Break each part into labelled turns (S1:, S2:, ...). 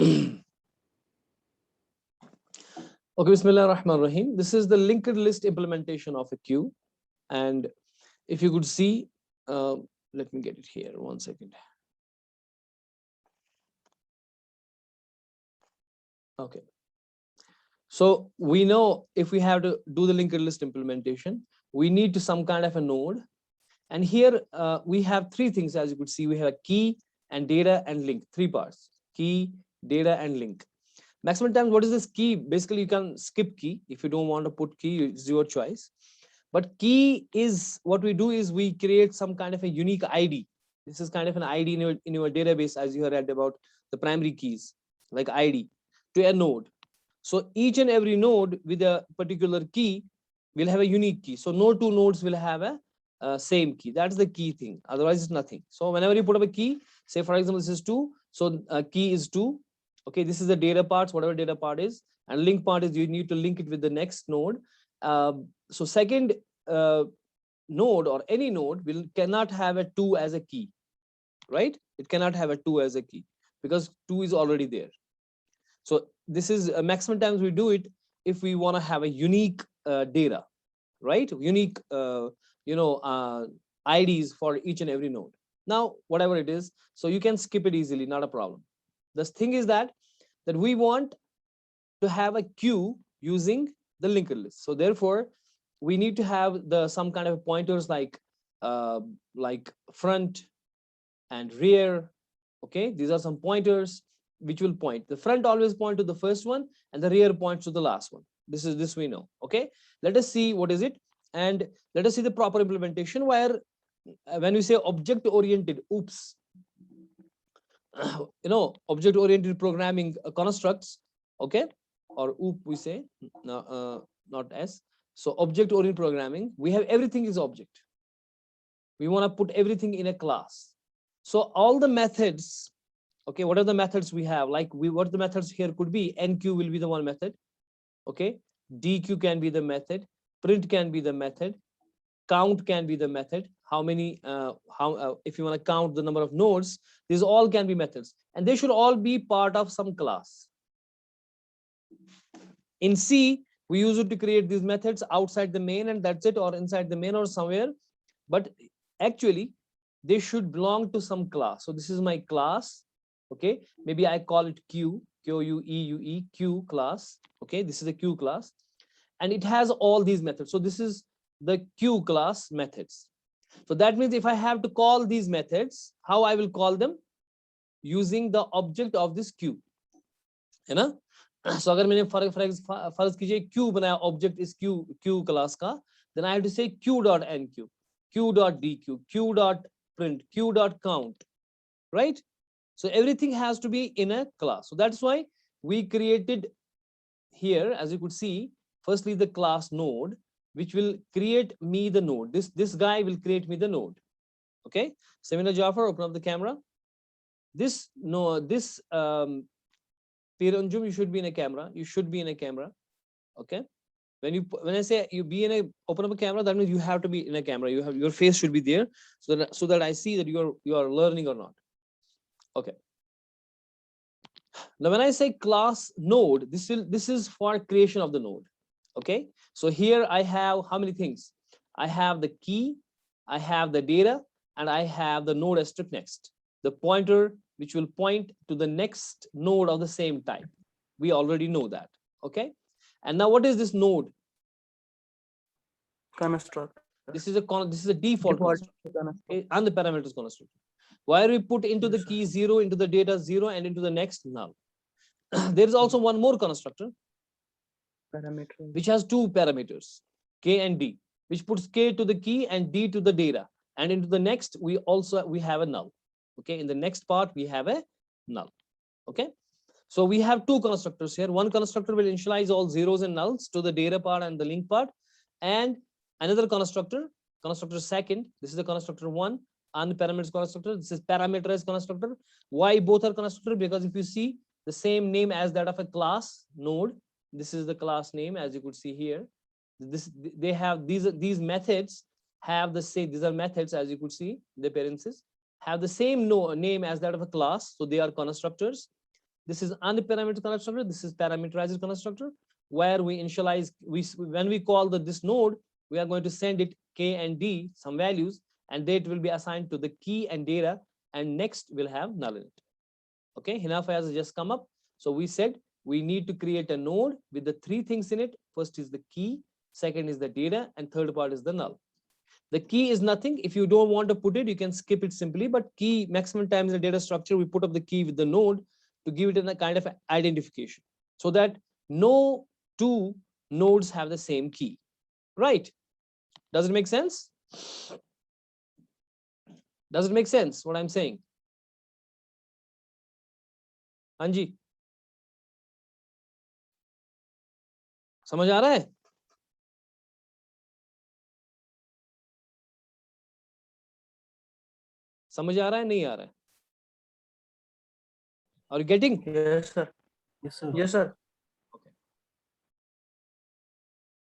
S1: Okay, Bismillah ar-Rahman ar-Rahim. This is the linked list implementation of a queue. And if you could see, let me get it here, 1 second. Okay. So we know if we have to do the linked list implementation, we need to some kind of a node. And here we have three things, as you could see. We have a key and data and link, three parts: key, data, and link. Maximum times, what is this key? Basically, you can skip key. If you don't want to put key, it's your choice. But key is what we do is we create some kind of a unique ID. This is kind of an ID in your database, as you read about the primary keys, like ID, to a node. So each and every node with a particular key will have a unique key. So no two nodes will have a same key. That's the key thing. Otherwise, it's nothing. So whenever you put up a key, say for example, this is 2. So key is 2. Okay, this is the data parts, whatever data part is, and link part is you need to link it with the next node. So second node or any node cannot have a 2 as a key, right? It cannot have a 2 as a key because 2 is already there. So this is maximum times we do it if we want to have a unique data, right? Unique, IDs for each and every node. Now, whatever it is, so you can skip it easily, not a problem. The thing is that we want to have a queue using the linked list. So therefore, we need to have the some kind of pointers like front and rear. Okay, these are some pointers which will point. The front always point to the first one, and the rear points to the last one. This we know. Okay, let us see what is it, and let us see the proper implementation where when we say object oriented, oops, object oriented programming constructs. Okay, or oop we say, not s. So object oriented programming, we have everything is object. We want to put everything in a class. So all the methods, okay, what are the methods we have? Like what the methods here could be? Enqueue will be the one method. Okay, dequeue can be the method, print can be the method, count can be the method. How many if you want to count the number of nodes, these all can be methods, and they should all be part of some class. In C, we use it to create these methods outside the main, and that's it, or inside the main or somewhere. But actually, they should belong to some class. So this is my class. Okay, maybe I call it Q, Q-U-E-U-E, Q class. Okay, this is a Q class, and it has all these methods. So this is the Q class methods. So that means if I have to call these methods, how I will call them? Using the object of this Q. है ना? So अगर मैंने फर्ज कीजिए Q बनाया, object is Q class का, then I have to say Q dot enqueue, Q dot dequeue, Q dot print, Q dot count, right? So everything has to be in a class. So that's why we created here, as you could see, firstly the class node, which will create me the node. This guy will create me the node. Okay, Samina Jafar, open up the camera. This Piranjum, you should be in a camera. You should be in a camera. Okay, when I say you be in a open up a camera, that means you have to be in a camera. You have your face should be there, so that I see that you are learning or not. Okay. Now when I say class node, this is for creation of the node. Okay, so here I have how many things? I have the key, I have the data, and I have the node asterisk next, the pointer which will point to the next node of the same type. We already know that. Okay, and now what is this node?
S2: Constructor.
S1: This is a default constructor. Okay? And the parameters constructor. Where we put into the key 0, into the data 0, and into the next null. There is also one more constructor which has two parameters, k and d, which puts k to the key and d to the data, and into the next we have a null. Okay, in the next part we have a null. Okay, so we have two constructors here. One constructor will initialize all zeros and nulls to the data part and the link part, and another constructor second, this is the constructor 1, unparameterized constructor, this is parameterized constructor. Why both are constructor? Because if you see the same name as that of a class node, this is the class name, as you could see here. They have these methods have the same, these are methods, as you could see, the parentheses have the same name as that of a class, so they are constructors. This is unparameterized constructor. This is parameterized constructor, where we initialize, when we call this node, we are going to send it k and d, some values, and that will be assigned to the key and data, and next we'll have null in it. Okay, enough has just come up. So we said we need to create a node with the three things in it. First is the key, second is the data, and third part is the null. The key is nothing. If you don't want to put it, you can skip it simply, but key, maximum times in the data structure, we put up the key with the node to give it a kind of identification, so that no two nodes have the same key, right? Does it make sense? Does it make sense what I'm saying? Anji, समझ आ रहा है? समझ आ रहा है, नहीं आ रहा है? Are you getting?
S2: Yes, sir. Yes, sir. Yes, sir.
S1: Okay.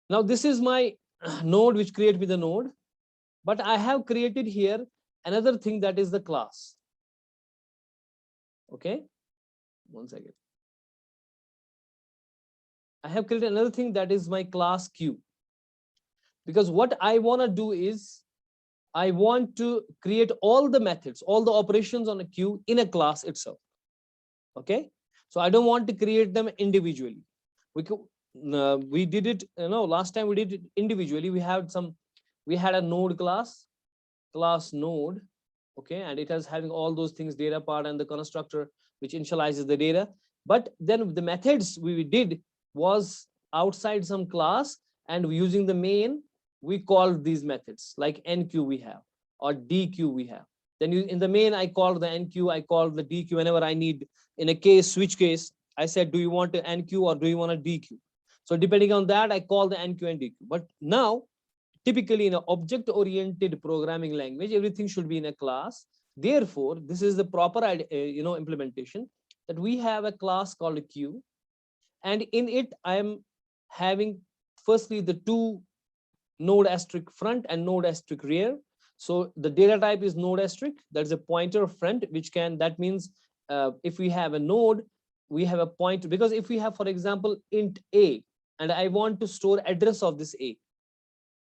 S1: Now this is my node which create with the node, but I have created here another thing, that is the class. Okay, one second. I have created another thing, that is my class Q. Because what I want to do is, I want to create all the methods, all the operations on a queue in a class itself. Okay, so I don't want to create them individually. We did it, last time we did it individually. We had a node class node, okay, and it has having all those things, data part and the constructor which initializes the data. But then the methods we did was outside some class, and using the main, we called these methods like enqueue we have, or dequeue we have. Then in the main, I called the enqueue, I called the dequeue whenever I need. In a case, switch case, I said, do you want to enqueue or do you want a dequeue? So depending on that, I call the enqueue and dequeue. But now, typically in an object-oriented programming language, everything should be in a class. Therefore, this is the proper implementation, that we have a class called a queue, and in it I am having firstly the two node asterisk front and node asterisk rear. So the data type is node asterisk, that's a pointer front, which that means if we have a node, we have a pointer, because if we have, for example, int a, and I want to store address of this a.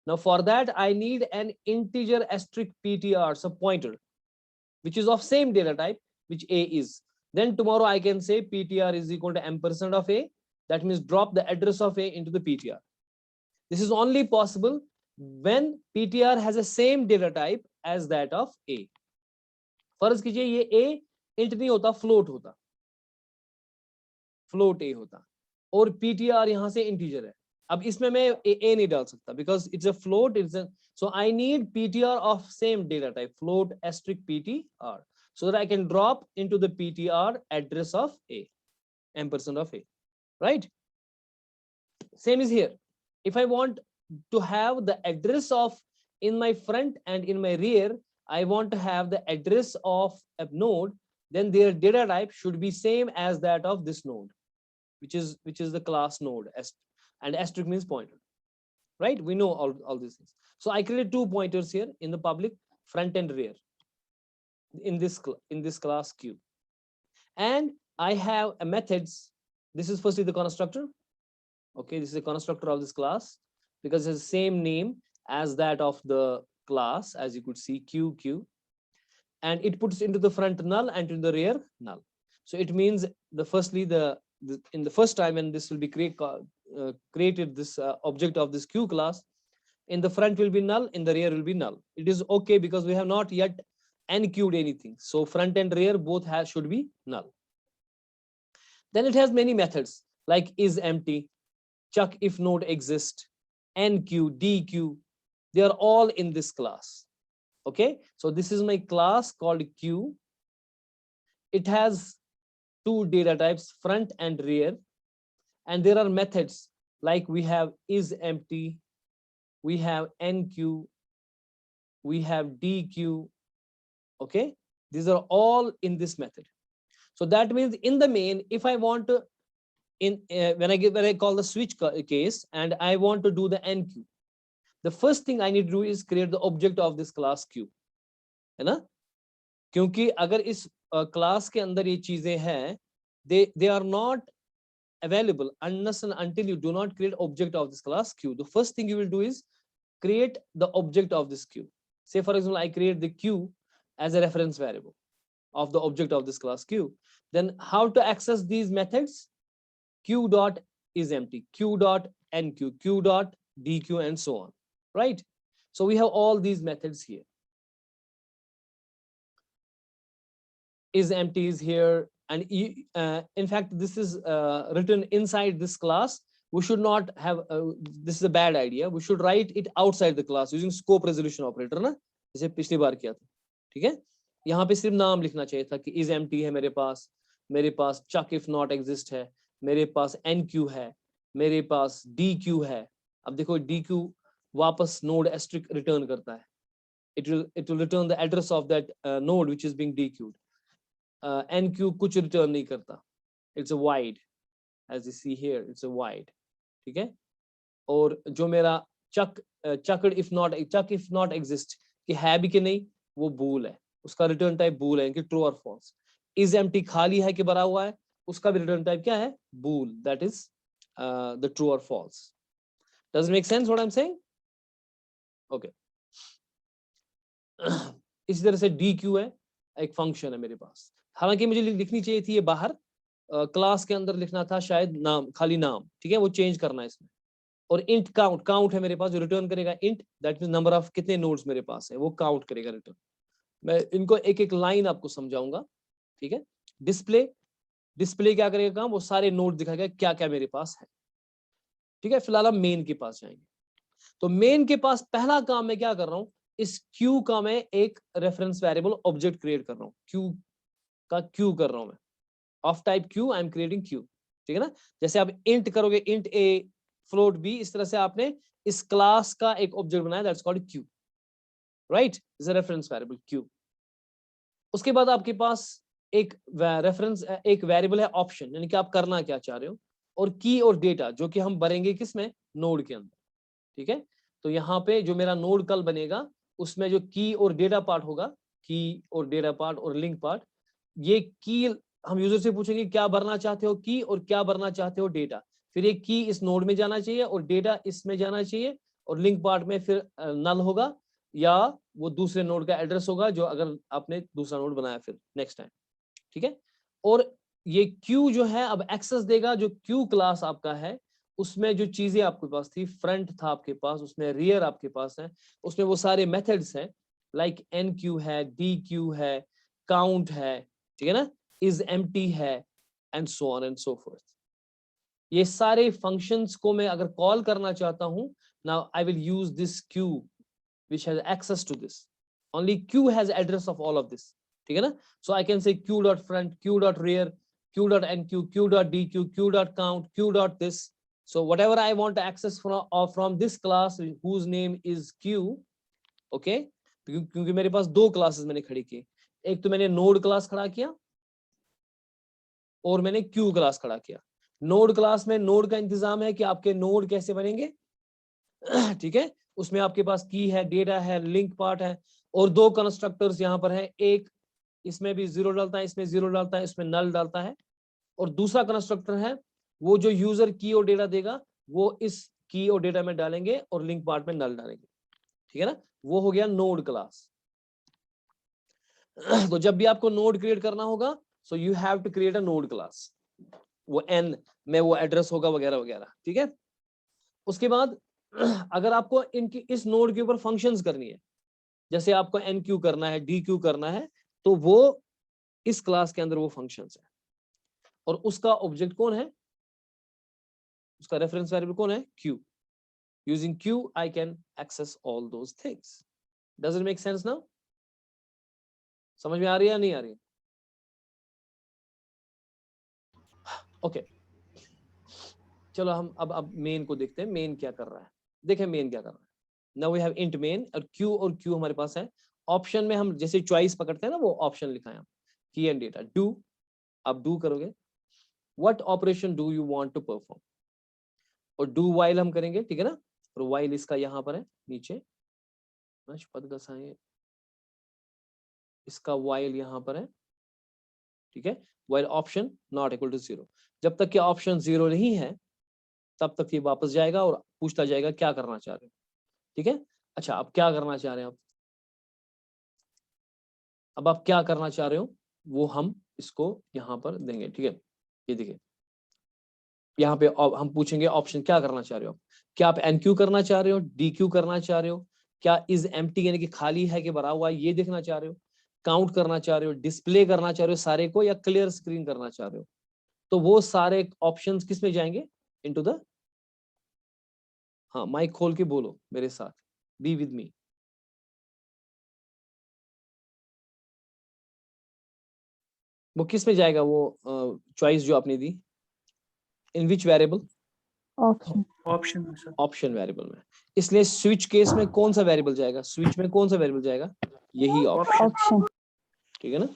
S1: Now for that, I need an integer asterisk ptr, so pointer, which is of same data type, which a is. Then tomorrow I can say ptr is equal to ampersand of a, that means drop the address of a into the ptr. This is only possible when ptr has the same data type as that of a. फर्ज कीजिए ये a int नहीं होता, float होता, float a होता, और ptr यहाँ से integer है. अब इसमें मैं a नहीं डाल सकता, because it's a float, so I need ptr of same data type, float asterisk ptr, so that I can drop into the ptr address of a, ampersand of a, right? Same is here. If I want to have the address of in my front and in my rear, I want to have the address of a node, then their data type should be same as that of this node, which is the class node, and asterisk means pointer, right? We know all these things. So I created two pointers here in the public, front and rear, in this class Q, and I have a methods. This is firstly the constructor. Okay, this is a constructor of this class, because it's the same name as that of the class, as you could see, Q, and it puts into the front null and into the rear null. So it means in the first time when this will be created, this object of this Q class, in the front will be null, in the rear will be null. It is okay because we have not yet enqueued anything, so front and rear both should be null. Then it has many methods like is empty, check if node exists, enqueue, dequeue. They are all in this class. Okay, so this is my class called Q. It has two data types, front and rear, and there are methods like we have is empty, we have enqueue, we have dequeue. Okay, these are all in this method. So that means in the main, if I want to when I call the switch case and I want to do the enqueue, the first thing I need to do is create the object of this class Q, है ना? क्योंकि अगर इस class के अंदर ये चीजें हैं they are not available unless and until you do not create object of this class q. The first thing you will do is create the object of this q. Say for example, I create the q as a reference variable of the object of this class q. Then how to access these methods? Q dot is empty, q dot nq, q dot dq, and so on, right? So we have all these methods here. Is empty is here, and in fact this is written inside this class. We should not have this is a bad idea. We should write it outside the class using scope resolution operator ना, जैसे पिछली बार किया था, ठीक है? यहाँ पे सिर्फ नाम लिखना चाहिए था कि is empty है मेरे पास chuck if not exist है, मेरे पास nq है, मेरे पास dq है. अब देखो dq वापस node asterisk return करता है. It will return the address of that node which is being dequeued. nq कुछ return नहीं करता. It's a void, as you see here. It's a void, ठीक है? और जो मेरा chuck if not exist कि है भी कि नहीं, वो bool है. उसका return type bool है कि true or false. Is empty खाली है कि भरा हुआ है, उसका भी return type क्या है? Bool. That is the true or false. Does it make sense what I'm saying? Okay. इसी तरह से dq है, एक फंक्शन है मेरे पास. हालांकि मुझे लिखनी चाहिए थी ये बाहर, क्लास के अंदर लिखना था शायद नाम, खाली नाम, ठीक है? वो चेंज करना है इसमें. और int काउंट है मेरे पास, जो रिटर्न करेगा int, that means number of कितने नोड्स मेरे पास है, वो काउंट करेगा रिटर्न. मैं इनको एक एक लाइन आपको समझाऊंगा, ठीक है? डिस्प्ले क्या करेगा काम? वो सारे नोड दिखाएगा क्या क्या मेरे पास है, ठीक है? फिलहाल हम मेन के पास जाएंगे. तो मेन के पास पहला काम मैं क्या कर रहा हूं, इस q का मैं एक रेफरेंस वेरिएबल ऑब्जेक्ट क्रिएट कर रहा हूं. q का q कर रहा हूं मैं, of type q. I am creating q, ठीक है ना? जैसे आप इंट करोगे, इंट a फ्लोट b, इस तरह से आपने इस क्लास का एक ऑब्जेक्ट बनाया, that's called q, right? Is a reference variable q. उसके बाद आपके पास एक रेफरेंस एक वेरिएबल है ऑप्शन, यानी कि आप करना क्या चाह रहे हो, और की और डेटा जो कि हम भरेंगे किसमें? नोड के अंदर, ठीक है? तो यहाँ पे जो मेरा नोड कल बनेगा उसमें जो की और डेटा पार्ट होगा, की और डेटा पार्ट और लिंक पार्ट, ये की हम यूजर से पूछेंगे क्या भरना चाहते हो की और क्या भरना चाहते हो डेटा. फिर एक की इस नोड में जाना चाहिए और डेटा इसमें जाना चाहिए, और लिंक पार्ट में फिर नल होगा या वो दूसरे नोड का एड्रेस होगा जो अगर आपने दूसरा नोड बनाया फिर नेक्स्ट टाइम, ठीक है? और ये क्यू जो है अब एक्सेस देगा, जो क्यू क्लास आपका है उसमें जो चीजें आपके पास थी, फ्रंट था आपके पास, उसमें रियर आपके पास है, उसमें वो सारे मेथड्स हैं, लाइक एन क्यू है, डी क्यू है, काउंट है, ठीक है ना, इज एम्प्टी है, and so on and so fourth. ये सारे फंक्शंस को मैं अगर कॉल करना चाहता हूं, now I will use this Q which has access to this. Only q has address of all of this, ठीक है ना? So I can say q dot front, q dot rear, q dot nq, q dot dq, q dot count, q dot this. So whatever I want to access from this class whose name is q, okay? क्योंकि मेरे पास दो classes मैंने खड़ी की, एक तो मैंने node class खड़ा किया और मैंने क्यू क्लास खड़ा किया. नोड क्लास में नोड का इंतजाम है कि आपके नोड कैसे बनेंगे, ठीक है? उसमें आपके पास की है, डेटा है, लिंक पार्ट है, और दो कंस्ट्रक्टर्स यहाँ पर है, एक इसमें भी जीरो डालता है, इसमें जीरो डालता है, इसमें नल डालता है, और दूसरा कंस्ट्रक्टर है वो जो यूजर की और डेटा देगा वो इस की और डेटा में डालेंगे और लिंक पार्ट में नल डालेंगे, ठीक है ना? वो हो गया नोड क्लास. तो जब भी आपको नोड क्रिएट करना होगा, so you have to create a node class. वो एन में वो एड्रेस होगा वगैरह वगैरह, ठीक है? उसके बाद अगर आपको इनकी इस नोड के ऊपर फंक्शंस करनी है, जैसे आपको एन क्यू करना है, डी क्यू करना है, तो वो इस क्लास के अंदर वो फंक्शंस है, और उसका ऑब्जेक्ट कौन है, उसका रेफरेंस वेरिएबल कौन है? Q. Using Q I can access all those things. Does it make sense now? समझ में आ रही है या नहीं आ रही है? ओके, चलो हम अब मेन को देखते हैं, मेन क्या कर रहा है. देखें मेन क्या कर रहा है. Now we have int main, और क्यू हमारे पास है. ऑप्शन में हम जैसे चॉइस पकड़ते हैं ना, वो ऑप्शन लिखा है हम, की एंड डेटा. डू, आप डू करोगे, what operation do you want to perform, और डू वाइल हम करेंगे, ठीक है ना? और वाइल इसका यहाँ पर है नीचे, पद गसाएं, इसका वाइल यहाँ पर है, ठीक है, while option not equal to 0। जब तक कि ऑप्शन 0 नहीं है तब तक ये वापस जाएगा और पूछता जाएगा क्या करना चाह रहे हो। ठीक है, अच्छा अब क्या करना चाह रहे हैं अब आप क्या करना चाह रहे हो वो हम इसको यहाँ पर देंगे। ठीक है, ये देखिए यहाँ पे हम पूछेंगे ऑप्शन क्या करना चाह रहे हो, क्या आप एनक्यू करना चाह रहे हो, डी क्यू करना चाह रहे हो, क्या इज एम्प्टी यानी कि खाली है कि भरा हुआ है ये देखना चाह रहे हो, काउंट करना चाह रहे हो, डिस्प्ले करना चाह रहे हो सारे को, या क्लियर स्क्रीन करना चाह रहे हो। तो वो सारे ऑप्शंस किस में जाएंगे, इनटू द, हाँ माइक खोल के बोलो मेरे साथ, बी विद मी। वो किस में जाएगा वो चॉइस जो आपने दी, इन विच वेरिएबल,
S3: ऑप्शन
S2: ऑप्शन में सर।
S1: ऑप्शन वेरिएबल में। इसलिए स्विच केस में कौन सा वेरिएबल जाएगा, स्विच में कौन सा वेरिएबल जाएगा, यही ऑप्शन।
S3: ऑप्शन
S1: ठीक है ना,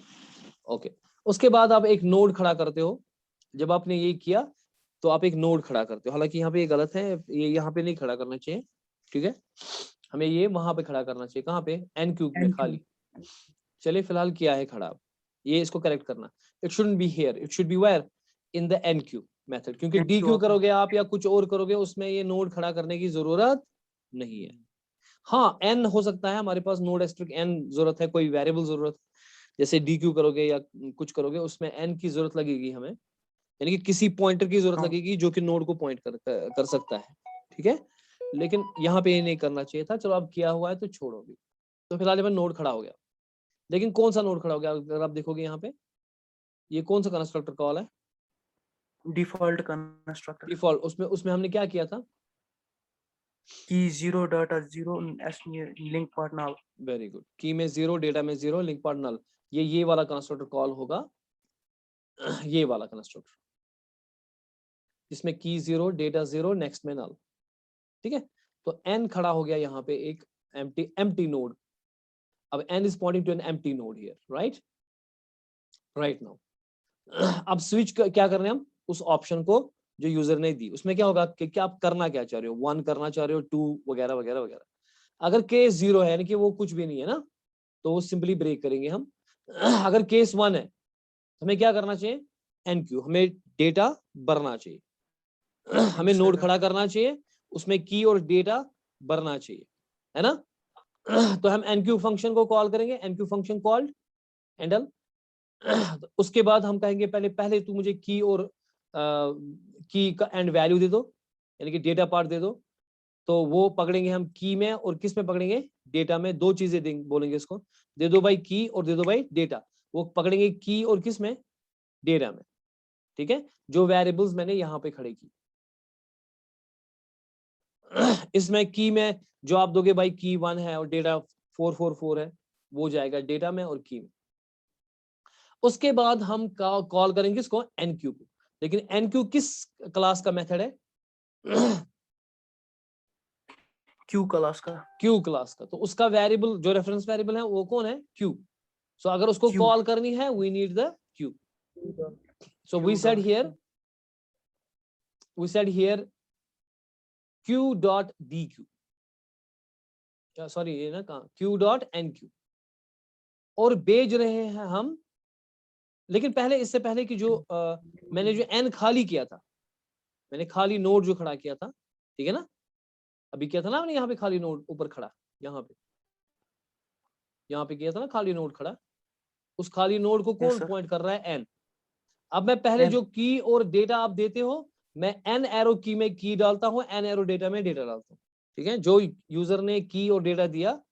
S1: ओके। उसके बाद आप एक नोड खड़ा करते हो, जब आपने ये किया तो आप एक नोड खड़ा करते हो, हालांकि यहाँ पे ये गलत है, ये यहाँ पे नहीं खड़ा करना चाहिए। ठीक है, हमें ये वहां पे खड़ा करना चाहिए, कहाँ पे, एन क्यूब में खाली। चलिए फिलहाल किया है खड़ा, ये इसको करेक्ट करना, it shouldn't be here, it should be where, in the enqueue method, क्योंकि डी क्यू करोगे आप या कुछ और करोगे उसमें ये नोड खड़ा करने की जरूरत नहीं है। हाँ एन हो सकता है हमारे पास नोड एस्ट्रिक एन जरूरत है, कोई वेरिएबल जरूरत, जैसे डी क्यू करोगे या कुछ करोगे उसमें एन की जरूरत लगेगी हमें, यानी कि किसी पॉइंटर की जरूरत लगेगी जो कि नोड को पॉइंट कर सकता है। ठीक है, लेकिन यहाँ पे ये नहीं करना चाहिए था, चलो अब किया हुआ है तो छोड़ो भी। तो फिलहाल यहाँ नोड खड़ा हो गया, लेकिन कौन सा नोड खड़ा हो गया, अगर आप देखोगे यहाँ पे ये कौन सा कंस्ट्रक्टर कॉल है,
S2: डिफॉल्ट कंस्ट्रक्टर
S1: डिफॉल्ट। उसमें उसमें हमने क्या किया था,
S2: की 0 डाटा 0 लिंक पार्ट नाल।
S1: वेरी गुड, की में 0 डेटा में 0 लिंक पार्ट नल, ये वाला कंस्ट्रक्टर कॉल होगा, ये वाला कंस्ट्रक्टर जिसमें की 0 डेटा 0 नेक्स्ट में नल। ठीक है, तो n खड़ा हो गया यहाँ पे एक empty node। अब n is pointing to an empty node here, right now। अब स्विच क्या कर रहे हैं हम, उस ऑप्शन को जो यूजर ने दी उसमें क्या होगा कि क्या आप करना क्या चाह रहे हो, 1 करना चाह रहे हो, 2 वगैरह वगैरह वगैरह। अगर केस 0 है यानी कि वो कुछ भी नहीं है ना, तो वो सिंपली ब्रेक करेंगे हम। अगर केस 1 है तो हमें क्या करना चाहिए, एनक्यू, हमें डेटा भरना चाहिए, हमें नोड खड़ा करना चाहिए, उसमें की और डेटा भरना चाहिए, है ना। तो हम एनक्यू फंक्शन को कॉल करेंगे, एनक्यू फंक्शन कॉल्ड हैंडल। उसके बाद हम कहेंगे पहले तू मुझे की और की का एंड वैल्यू दे दो, यानी कि डेटा पार्ट दे दो। तो वो पकड़ेंगे हम की में और किस में पकड़ेंगे, डेटा में। दो चीजें बोलेंगे इसको, दे दो भाई की और दे दो भाई डेटा। वो पकड़ेंगे की और किस में, डेटा में। ठीक है, जो वेरिएबल्स मैंने यहाँ पे खड़े की, इसमें की में जो आप दोगे भाई की 1 है और डेटा 444 है, वो जाएगा डेटा में और की में। उसके बाद हम कॉल करेंगे इसको एनक्यू को, लेकिन एनक्यू किस क्लास का मेथड है,
S2: क्यू क्लास का।
S1: क्यू क्लास का। तो उसका वेरिएबल जो रेफरेंस वेरिएबल है वो कौन है, क्यू। सो अगर उसको
S2: Q.
S1: कॉल करनी है we need the Q. So we said here Q dot dequeue, sorry ये ना कहा क्यू डॉट एन क्यू, और भेज रहे हैं हम। लेकिन पहले, इससे पहले कि जो मैंने जो एन खाली किया था, मैंने खाली नोड जो खड़ा किया था, ठीक है ना, अभी किया था ना हमने यहाँ पे खाली नोड ऊपर खड़ा, यहाँ पे किया था ना खाली नोड खड़ा। उस खाली नोड को कौन पॉइंट कर रहा है, एन। अब मैं पहले जो की और डेटा आप देते हो, मैं एन एरो की में की डालता हूं, एन एरो डेटा में डेटा डालता हूं। ठीक है, जो यूजर ने की और डेटा दिया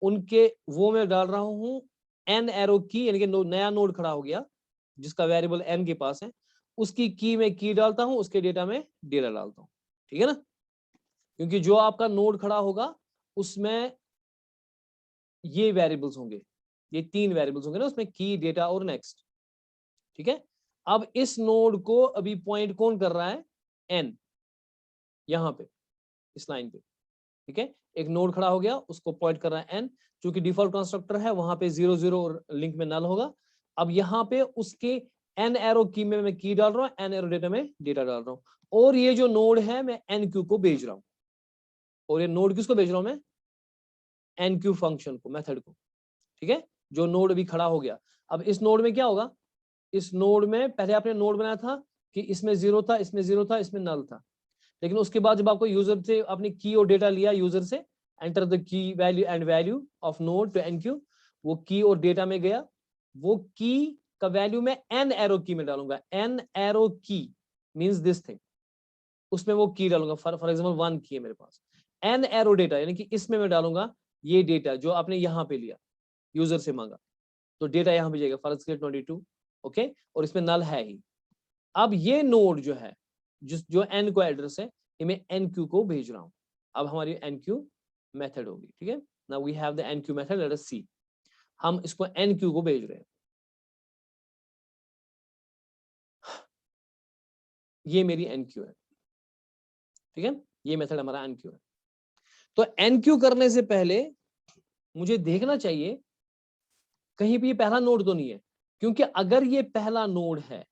S1: उनके वो मैं डाल रहा हूं एन एरो की, यानी कि नया नोड खड़ा हो गया जिसका वेरिएबल एन के पास है, उसकी की में की डालता हूं, उसके डेटा में डेटा डालता हूं। ठीक है ना, क्योंकि जो आपका नोड खड़ा होगा उसमें ये वेरिएबल्स होंगे, ये 3 वेरिएबल्स होंगे ना उसमें, की, डेटा और नेक्स्ट। ठीक है, अब इस नोड को अभी पॉइंट कौन कर रहा है, एन, यहां पे इस लाइन पे। ठीक है, एक नोड खड़ा हो गया, उसको पॉइंट कर रहा है एन, क्योंकि डिफॉल्ट कंस्ट्रक्टर है वहां पे 0 0 और लिंक में नल होगा। अब यहाँ पे उसके एन एरो की में मैं की डाल रहा हूँ, एन एरो डेटा में डेटा डाल रहा हूँ, और ये जो नोड है मैं एन क्यू को भेज रहा हूँ। और ये नोड किसको भेज रहा हूं मैं, एन क्यू फंक्शन को, मेथड को। ठीक है, जो नोड अभी खड़ा हो गया। अब इस नोड में क्या होगा, इस नोड में पहले आपने नोड बनाया था कि इसमें 0 था, इसमें 0 था, इसमें नल था, लेकिन उसके बाद जब आपको यूजर से अपनी की और डेटा लिया यूजर से, enter the key value and value of node to enqueue, वो की और डेटा में गया, वो की का वैल्यू मैं एन एरो की में डालूंगा, एन एरो की मींस दिस थिंग, उसमें वो की डालूंगा, फॉर एग्जांपल 1 की है मेरे पास, एन एरो डेटा यानी कि इसमें मैं डालूंगा ये डेटा जो आपने यहाँ पे लिया यूजर से मांगा, तो डेटा यहाँ पे जाएगा फर्ज के 22, ओके, और इसमें नल है ही। अब ये नोड जो है जो एन को एड्रेस है, ये मैं एनक्यू को भेज रहा हूं, अब हमारी एनक्यू मेथड होगी, ठीक है। Now we have the enqueue method, let us see, हम इसको एनक्यू को भेज रहे हैं, ये मेरी एनक्यू है, ठीक है, ये मेथड हमारा एनक्यू है। तो एनक्यू करने से पहले मुझे देखना चाहिए कहीं भी ये पहला नोड तो नहीं है, क्योंकि अगर ये पहला नोड है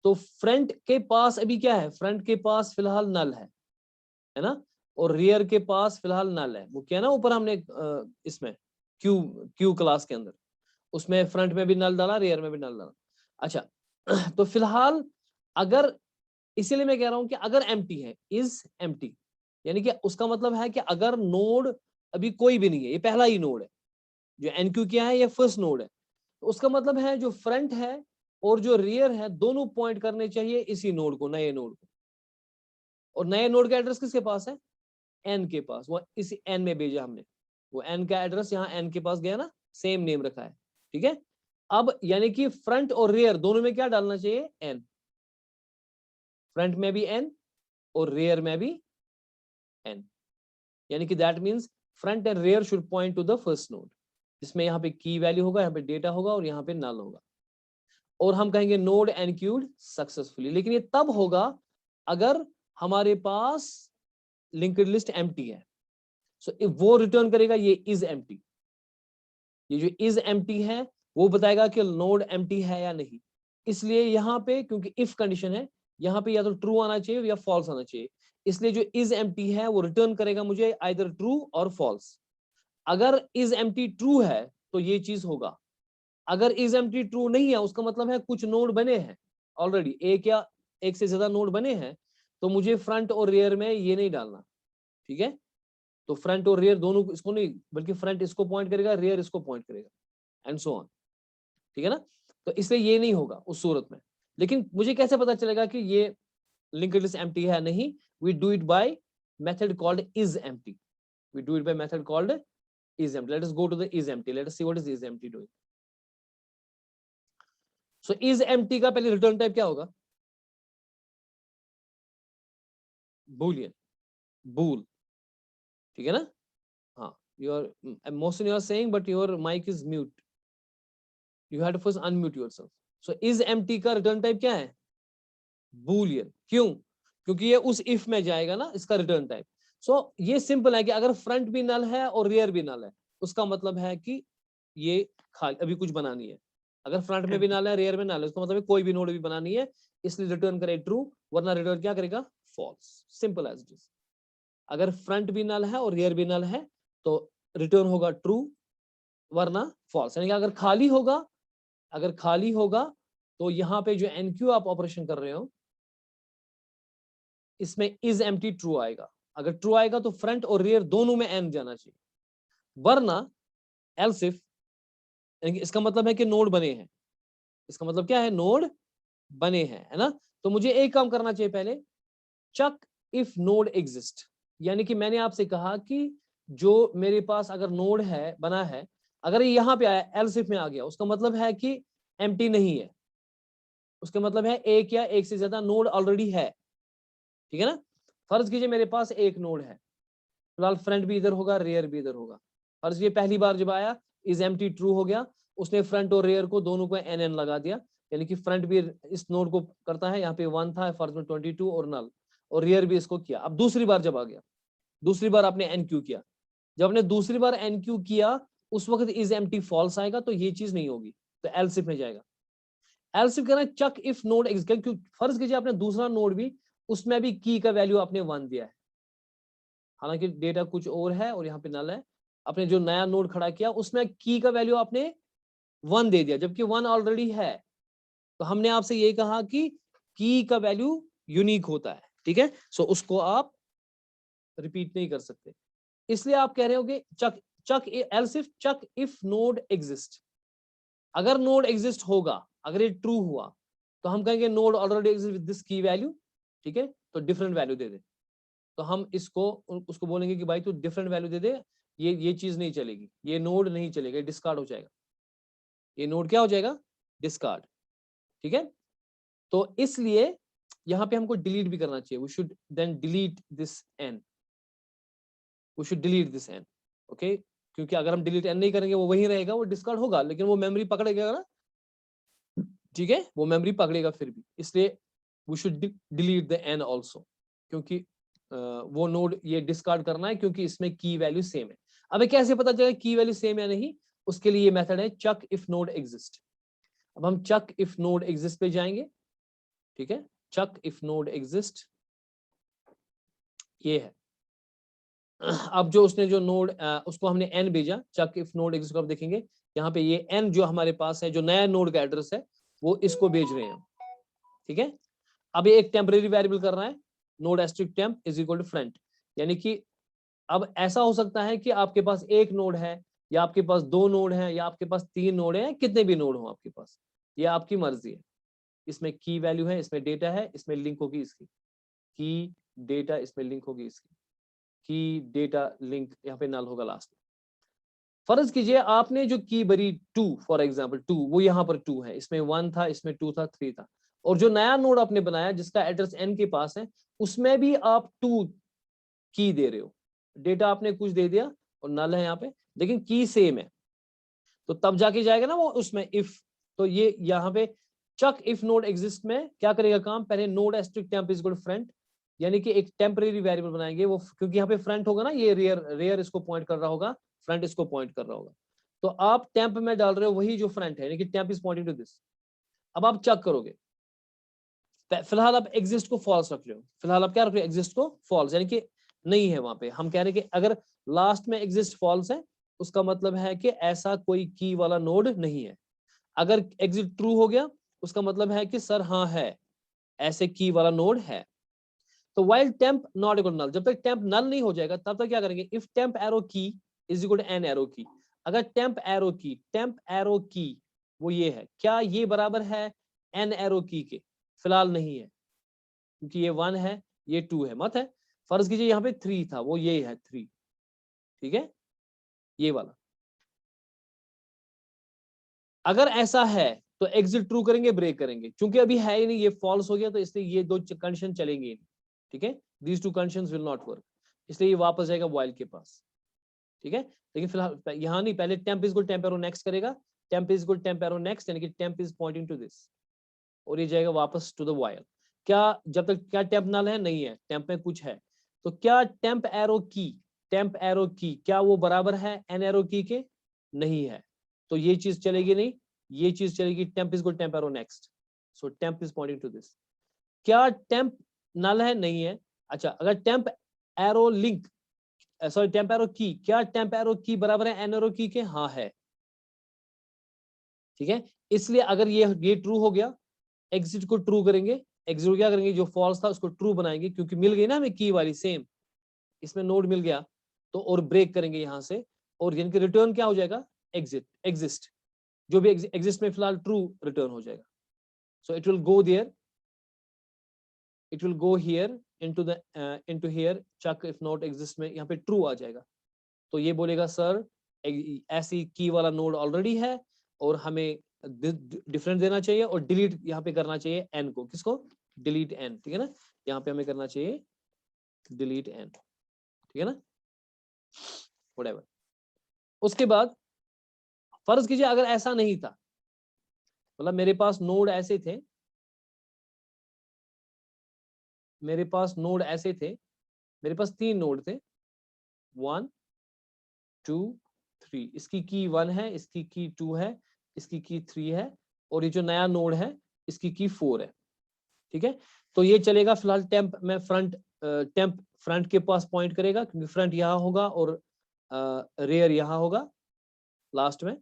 S1: तो फ्रंट के पास अभी क्या है, फ्रंट के पास फिलहाल नल है ना, और रियर के पास फिलहाल नल है, वो क्या है ना ऊपर हमने इसमें क्यू क्यू क्लास के अंदर, उसमें फ्रंट में भी नल डाला, रियर में भी नल डाला। अच्छा तो फिलहाल अगर, इसीलिए मैं कह रहा हूं कि अगर एम्प्टी है, इज एम्प्टी, यानी कि उसका मतलब है कि अगर नोड अभी कोई भी नहीं है, ये पहला ही नोड है, जो एनक्यू क्या है, ये फर्स्ट नोड है, तो उसका मतलब है जो फ्रंट है और जो रियर है दोनों पॉइंट करने चाहिए इसी नोड को, नए नोड को, और नए नोड का एड्रेस किसके पास है, एन के पास, वो इसी एन में भेजा हमने, वो एन का एड्रेस यहाँ एन के पास गया ना, सेम नेम रखा है, ठीक है। अब यानी कि फ्रंट और रियर दोनों में क्या डालना चाहिए, एन, फ्रंट में भी एन और रियर में भी एन, यानी कि that means front end rear should point two the first node, जिसमें यहाँ पे की वैल्यू होगा, यहाँ पे डेटा होगा और यहाँ पे नल होगा, और हम कहेंगे नोड एनक्यूड सक्सेसफुली। लेकिन ये तब होगा अगर हमारे पास लिंक्ड लिस्ट एम्प्टी है, सो वो रिटर्न करेगा ये इज एम्प्टी, ये जो इज एम्प्टी है वो बताएगा कि नोड एम्प्टी है या नहीं। इसलिए यहाँ पे क्योंकि इफ कंडीशन है, यहाँ पे या तो ट्रू आना चाहिए या फॉल्स आना चाहिए, इसलिए जो इज एम्प्टी है वो रिटर्न करेगा मुझे आइदर ट्रू और फॉल्स। अगर इज एम्प्टी ट्रू है तो ये चीज होगा, अगर इज एम्प्टी ट्रू नहीं है उसका मतलब है कुछ नोड बने हैं ऑलरेडी, एक या एक से ज्यादा नोड बने हैं, तो मुझे फ्रंट और रियर में ये नहीं डालना, ठीक है। तो फ्रंट और रियर दोनों इसको नहीं, बल्कि फ्रंट इसको पॉइंट करेगा, रियर इसको पॉइंट करेगा एंड सो ऑन, ठीक है ना। तो इसलिए ये नहीं होगा उस सूरत में। लेकिन मुझे कैसे पता चलेगा कि ये लिंक्ड लिस्ट एम्प्टी है नहीं, we do it by method called is empty, we do it by method called is empty. Let us go to the is empty, let us see what is empty doing. So is empty का पहले return type क्या होगा, boolean, bool, ठीक है ना। हाँ, your Mohsin you are saying but your mic is mute, you have to first unmute yourself. So is empty का return type क्या है, boolean। क्यों, क्योंकि ये उस if में जाएगा ना, इसका रिटर्न टाइप। सो ये सिंपल है कि अगर फ्रंट भी नल है और रियर भी नल है, उसका मतलब है कि ये खाली अभी कुछ बना नहीं है। अगर फ्रंट में भी नल है, रियर में नल है, उसका मतलब है कोई भी नोड भी बना नहीं है, इसलिए रिटर्न करे ट्रू, वरना रिटर्न क्या करेगा, false, simple as it is. अगर फ्रंट भी नल है और रियर भी नल है तो रिटर्न होगा ट्रू वरना फॉल्स, यानी कि अगर खाली होगा, अगर खाली होगा तो यहाँ पे जो एनक्यू आप ऑपरेशन कर रहे हो इसमें इज एम्प्टी ट्रू आएगा। अगर ट्रू आएगा तो फ्रंट और रियर दोनों में एन जाना चाहिए, वरना एल्स इफ, इसका मतलब है कि नोड बने हैं, इसका मतलब क्या है, नोड बने हैं, है ना। तो मुझे एक काम करना चाहिए पहले, चेक इफ नोड एग्जिस्ट, यानी कि मैंने आपसे कहा कि जो मेरे पास अगर नोड है बना है, अगर ये यहां पे आया एल्स इफ में आ गया, उसका मतलब है कि एम्प्टी नहीं है, उसका मतलब है एक या एक से ज्यादा नोड ऑलरेडी है, ठीक है ना। फर्ज कीजिए मेरे पास एक नोड है, फिलहाल फ्रंट भी इधर होगा, रियर भी इधर होगा। फर्ज कीजिए पहली बार जब आया इज एम्प्टी ट्रू हो गया, उसने फ्रंट और रियर को दोनों को एन एन लगा दिया, यानी कि फ्रंट भी इस नोड को करता है, यहाँ पे 1 था फर्ज में 22 और नल, और रियर भी इसको किया। अब दूसरी बार जब आ गया, दूसरी बार आपने एन क्यू किया, जब आपने दूसरी बार एन क्यू किया उस वक्त इज एम्प्टी फॉल्स आएगा, तो ये चीज नहीं होगी, तो एल्स इफ में जाएगा। एल्स इफ कहना चेक इफ नोड एग्जिस्ट, क्योंकि फर्ज कीजिए आपने दूसरा नोड भी, उसमें भी की का वैल्यू आपने 1 दिया है, हालांकि डेटा कुछ और है और यहाँ पे नल है, आपने जो नया नोड खड़ा किया उसमें की का वैल्यू आपने 1 दे दिया, जबकि 1 ऑलरेडी है, तो हमने आपसे ये कहा कि की का वैल्यू यूनिक होता है, ठीक है। सो उसको आप रिपीट नहीं कर सकते, इसलिए आप कह रहे होगे check check else if check if node exist. अगर नोड एग्जिस्ट होगा, अगर ये ट्रू हुआ, तो हम कहेंगे node already exist with this key value, ठीक है। तो डिफरेंट वैल्यू दे दे, तो हम इसको उसको बोलेंगे कि भाई तू डिफरेंट वैल्यू दे दे, ये चीज नहीं चलेगी, ये नोड नहीं चलेगा, डिस्कार्ड हो जाएगा, ये नोड क्या हो जाएगा, डिस्कार्ड, ठीक है। तो इसलिए यहाँ पे हमको डिलीट भी करना चाहिए, we should then delete this N, we should delete this N, okay. क्योंकि अगर हम डिलीट एन नहीं करेंगे वो वहीं रहेगा, वो डिस्कार्ड होगा, लेकिन वो मेमोरी पकड़ेगा ना, ठीक है, वो मेमोरी पकड़ेगा फिर भी, इसलिए we should delete the N also, क्योंकि वो नोड ये डिस्कार्ड करना है, क्योंकि इसमें की वैल्यू सेम है। अब कैसे पता चलेगा की वैल्यू सेम या नहीं, उसके लिए ये मेथड है चक इफ नोड एग्जिस्ट। अब हम चक इफ नोड एग्जिस्ट पे जाएंगे, ठीक है, चक इफ नोड एग्जिस्ट, ये है। अब जो उसने जो नोड उसको हमने एन भेजा, चक इफ नोड एग्जिस्ट को आप देखेंगे यहाँ पे ये एन जो हमारे पास है, जो नया नोड का एड्रेस है, वो इसको भेज रहे हैं, ठीक है। अब ये एक टेम्परेरी वेरिएबल कर रहा है, node asterisk temp is equal to front, यानी कि अब ऐसा हो सकता है कि आपके पास एक नोड है, या आपके पास दो नोड है, या आपके पास तीन नोड है, कितने भी नोड हो आपके पास, ये आपकी मर्जी है। इसमें की वैल्यू है, इसमें डेटा है, इसमें लिंक होगी इसकी की डेटा, इसमें लिंक होगी इसकी की डेटा लिंक, यहाँ पे नल होगा लास्ट में। फर्ज कीजिए आपने जो की भरी 2, फॉर एग्जाम्पल 2, वो यहाँ पर 2 है, इसमें 1 था, इसमें 2 था, 3 था, और जो नया नोड आपने बनाया जिसका एड्रेस n के पास है, उसमें भी आप 2 की दे रहे हो, डेटा आपने कुछ दे दिया और नल है यहाँ पे, लेकिन की सेम है, तो तब जाके जाएगा ना वो उसमें इफ। तो ये यहाँ पे चक इफ नोड एग्जिस्ट में क्या करेगा काम, पहले node asterisk temp is equal to front, यानी कि एक टेम्परेरी वेरिएबल बनाएंगे वो, क्योंकि यहाँ पे फ्रंट होगा ना, ये रेयर इसको पॉइंट कर रहा होगा, फ्रंट इसको पॉइंट कर रहा होगा, तो आप टेम्प में डाल रहे हो वही जो फ्रंट है, यानी कि temp is pointing to this. अब आप चेक करोगे, फिलहाल आप एग्जिस्ट को फॉल्स रख रहे हो, फिलहाल आप क्या रख रहे हो, एग्जिस्ट को फॉल्स, यानी कि नहीं है वहां पे। हम कह रहे हैं कि अगर लास्ट में एग्जिस्ट फॉल्स है, उसका मतलब है कि ऐसा कोई की वाला नोड नहीं है। अगर एग्जिट ट्रू हो गया, उसका मतलब है कि सर हाँ है, ऐसे की वाला नोड है। तो वाइल टेम्प नॉट इक्वल नल, जब तक टेम्प नल नहीं हो जाएगा तब तक क्या करेंगे, if temp arrow key is equal to N arrow key. अगर टेम्प एरो की वो ये है, क्या ये बराबर है एन एरो की के, फिलहाल नहीं है, क्योंकि ये 1 है, ये 2 है, मत है। फर्ज कीजिए यहाँ पे 3 था, वो ये है 3, ठीक है, ये वाला। अगर ऐसा है तो एग्जिट ट्रू करेंगे, ब्रेक करेंगे, क्योंकि अभी है ही नहीं, ये फॉल्स हो गया, तो इसलिए ये दो कंडीशन चलेंगे, ठीक है, these two conditions will not work, इसलिए ये वापस जाएगा वाइल के पास, ठीक है। लेकिन फिलहाल यहाँ नहीं, पहले temp is good temp arrow next करेगा, temp is good temp arrow next, यानी कि temp is pointing to this, और ये जाएगा वापस टू द वाइल। क्या जब तक क्या टेम्प नल है, नहीं है, टेम्प में कुछ है, तो क्या टेम्प एरो की क्या वो बराबर है एन एरो की के, नहीं है, तो ये चीज चलेगी नहीं, ये चीज चलेगी, temp is good temp arrow next, so temp is pointing to this. क्या टेम्प नल है, नहीं है। अच्छा, अगर temp arrow link, sorry temp arrow key, क्या टेम्प एरो की बराबर है एन एरो की के, हाँ है, ठीक है। इसलिए अगर ये ट्रू हो गया, एग्जिट को ट्रू करेंगे, एग्जिट को क्या करेंगे, जो फॉल्स था उसको ट्रू बनाएंगे, क्योंकि मिल गई ना हमें की वाली सेम, इसमें नोड मिल गया, तो और ब्रेक करेंगे यहां से, और यानी कि रिटर्न क्या हो जाएगा, एग्जिस्ट, जो भी एग्जिस्ट में फिलहाल ट्रू रिटर्न हो जाएगा। So it will go there, it will go here into here, check if not exist में यहाँ पे ट्रू आ जाएगा, तो ये बोलेगा सर ऐसी की वाला नोड ऑलरेडी है, और हमें डिफरेंट देना चाहिए, और डिलीट यहाँ पे करना चाहिए एन को, किसको, डिलीट एन, ठीक है ना, यहाँ पे हमें करना चाहिए डिलीट एन, ठीक है ना, व्हाटएवर। उसके बाद फर्ज कीजिए अगर ऐसा नहीं था, मतलब मेरे पास नोड ऐसे थे, मेरे पास नोड ऐसे थे, मेरे पास 3 नोड थे, 1 2 3, इसकी की 1 है, इसकी की 2 है, इसकी की 3 है, और ये जो नया नोड है इसकी की 4 है, ठीक है। तो ये चलेगा फिलहाल टेम्प में फ्रंट, टेम्प फ्रंट के पास पॉइंट करेगा, क्योंकि फ्रंट यहाँ होगा और रेयर यहाँ होगा लास्ट में,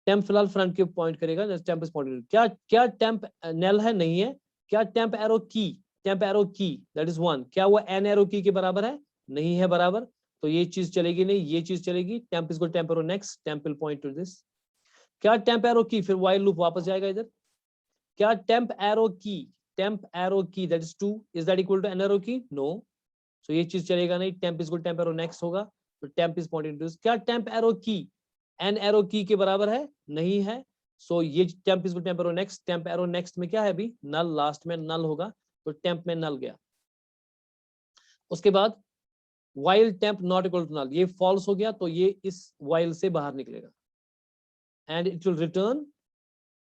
S1: टेम्प फिलहाल फ्रंट के पॉइंट करेगा, टेम्प इज पॉइंटिंग, क्या क्या टेम्प नल है, नहीं है। क्या temp arrow key, temp arrow key that is 1, क्या वो एन एरो की के बराबर है, नहीं है बराबर, तो ये चीज चलेगी नहीं, ये चीज चलेगी। Temp is temp arrow next, temp will point to this. क्या टेम्प एरो की, फिर व्हाइल लूप वापस जाएगा इधर। क्या temp arrow key, temp arrow key that is 2, is that equal to N arrow key, no, so ये चीज चलेगा नहीं। Temp is temp arrow next होगा, तो temp is pointing to this. क्या temp arrow key N arrow key के बराबर है, नहीं है, सो ये temp is temp arrow next, temp arrow next में क्या है अभी, नल, लास्ट में नल होगा, तो टेम्प में नल गया। उसके बाद while temp not equal to null, ये फॉल्स हो गया, तो ये इस वाइल से बाहर निकलेगा and it will return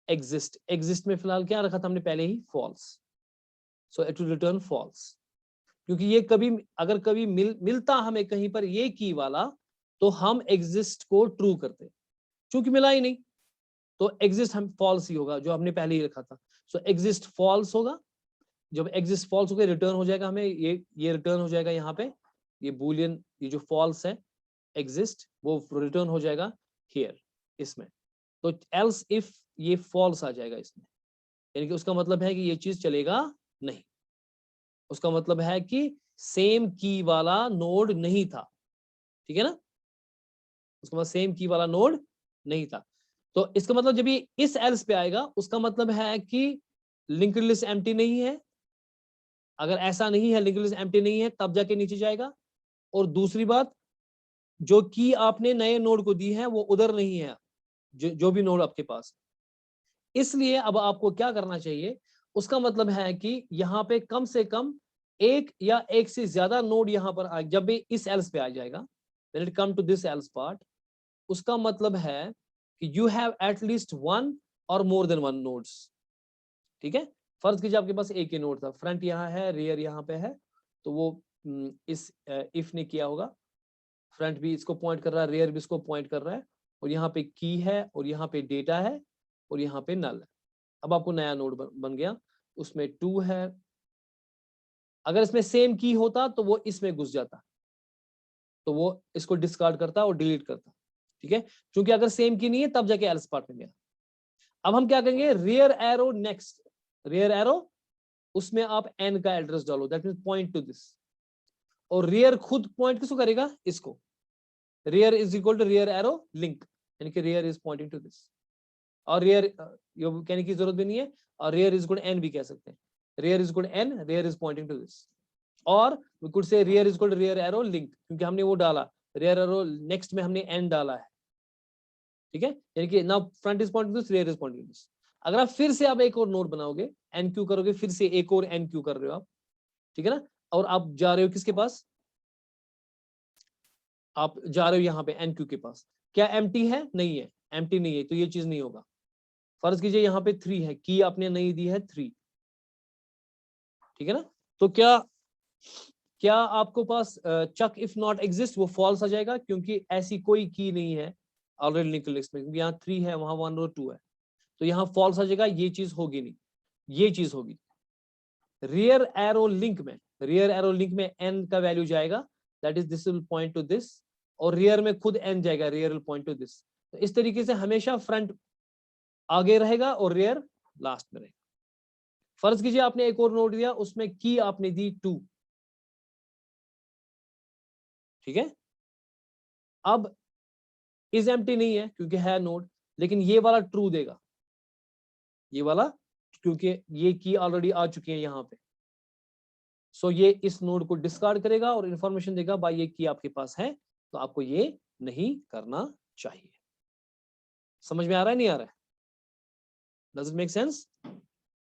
S1: exist. Exist में फिलहाल क्या रखा था हमने पहले ही, false, so it will return false. क्योंकि ये कभी अगर कभी मिलता हमें कहीं पर ये की वाला, तो हम एग्जिस्ट को ट्रू करते, क्योंकि मिला ही नहीं, तो एग्जिस्ट हम फॉल्स ही होगा जो हमने पहले ही रखा था। सो एग्जिस्ट फॉल्स होगा, जब एग्जिस्ट फॉल्स हो गया रिटर्न हो जाएगा हमें ये रिटर्न हो जाएगा यहाँ पे, ये बूलियन, ये जो फॉल्स है एग्जिस्ट, वो रिटर्न हो जाएगा हियर इसमें। तो एल्स इफ ये फॉल्स आ जाएगा इसमें, यानी कि उसका मतलब है कि ये चीज चलेगा नहीं, उसका मतलब है कि सेम की वाला नोड नहीं था, ठीक है ना, उसका मतलब सेम की वाला नोड नहीं था। तो इसका मतलब जब ये इस एल्स पे आएगा, उसका मतलब है कि लिंक्ड लिस्ट एम्प्टी नहीं है। अगर ऐसा नहीं है, लिंक्ड लिस्ट एम्प्टी नहीं है, तब जाके नीचे जाएगा। और दूसरी बात, जो की आपने नए नोड को दी है वो उधर नहीं है, जो भी नोड आपके पास, इसलिए अब आपको क्या करना चाहिए, उसका मतलब है कि यहाँ पे कम से कम एक या एक से ज्यादा नोड यहाँ पर आ, जब भी इस एल्स पे आ जाएगा, when it come to this else part, उसका मतलब है कि you have at least one or more than one nodes, ठीक है। फर्ज कीजिए आपके पास एक ही नोड था, फ्रंट यहाँ है, रियर यहाँ पे है, तो वो इस इफ ने किया होगा, फ्रंट भी इसको पॉइंट कर रहा है, रियर भी इसको पॉइंट कर रहा है, और यहाँ पे की है, और यहाँ पे डेटा है, और यहाँ पे नल है। अब आपको नया नोड बन गया, उसमें 2 है। अगर इसमें सेम की होता तो वो इसमें घुस जाता, तो वो इसको डिस्कार्ड करता और डिलीट करता, ठीक है। क्योंकि अगर सेम की नहीं है तब जाके एल्स पार्ट में गया। अब हम क्या करेंगे, rear arrow next, rear arrow, उसमें आप एन का एड्रेस डालो, that means point to this, और रियर खुद पॉइंट किसको करेगा, इसको। Rear is equal to rear arrow link, यानी कि rear is pointing to this, और रियर कहने की जरूरत भी नहीं है, और रियर इज इक्वल एन भी कह सकते हैं, rear is equal n, rear is pointing to this, और we could say rear is equal to rear arrow link, क्योंकि हमने वो डाला, रियर एरो नेक्स्ट में हमने एन डाला है, ठीक है। यानी कि now front is pointing to this, rear is pointing to this. अगर आप फिर से आप एक और नोड बनाओगे, एन क्यू करोगे, फिर से एक और एन क्यू कर रहे हो आप, ठीक है ना, और आप जा रहे हो किसके पास, आप जा रहे हो यहाँ पे एन क्यू के पास, क्या एम्प्टी है, नहीं है, एम्प्टी नहीं है, तो ये चीज नहीं होगा। फर्ज कीजिए यहाँ पे 3 है, की आपने नहीं दी है 3, ठीक है ना, तो क्या क्या आपको पास चक इफ नॉट एग्जिस्ट, वो फॉल्स आ जाएगा, क्योंकि ऐसी कोई की नहीं है ऑलरेडी लिंक्ड लिस्ट में, क्योंकि यहाँ 3 है, वहां 1 और 2 है, तो यहाँ फॉल्स आ जाएगा, ये चीज होगी नहीं, ये चीज होगी। रियर एरो लिंक में, रियर एरो लिंक में एन का वैल्यू जाएगा, that is this will point to this, और रियर में खुद एन जाएगा, rear will point to this. तो इस तरीके से हमेशा फ्रंट आगे रहेगा और रियर लास्ट में रहेगा। फर्ज कीजिए आपने एक और नोड दिया, उसमें की आपने दी 2, ठीक है। अब इज एम्प्टी नहीं है क्योंकि है नोड, लेकिन ये वाला ट्रू देगा, ये वाला, क्योंकि ये की ऑलरेडी आ चुकी है यहाँ पे, सो ये इस नोड को डिस्कार्ड करेगा और इंफॉर्मेशन देगा भाई ये की आपके पास है, तो आपको ये नहीं करना चाहिए। समझ में आ रहा है, नहीं आ रहा है? Does it make sense?